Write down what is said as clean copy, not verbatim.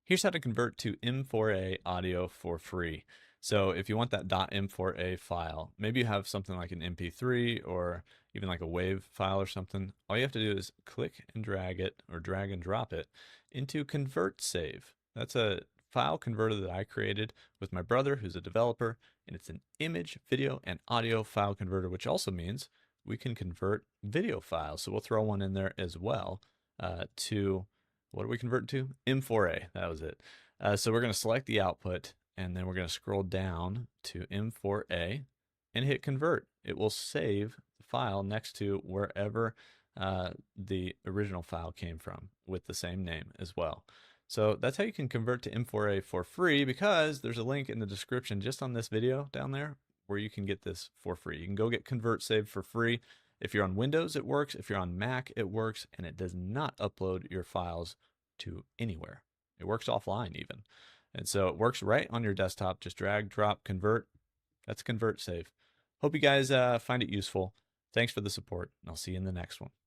Here's how to convert to M4A audio for free. So if you want that .m4a file, maybe you have something like an MP3 or even like a WAV file or something, all you have to do is click and drag it or drag and drop it into ConvertSave. That's a file converter that I created with my brother who's a developer, and it's an image, video, and audio file converter, which also means we can convert video files. So we'll throw one in there as well to what do we convert to? M4A, that was it. So we're going to select the output, and then we're going to scroll down to M4A and hit convert. It will save the file next to wherever the original file came from with the same name as well. So that's how you can convert to M4A for free, because there's a link in the description just on this video down there where you can get this for free. You can go get ConvertSave for free. If you're on Windows, it works. If you're on Mac, it works, and it does not upload your files to anywhere. It works offline even. And so it works right on your desktop. Just drag, drop, convert. That's ConvertSave. Hope you guys find it useful. Thanks for the support, and I'll see you in the next one.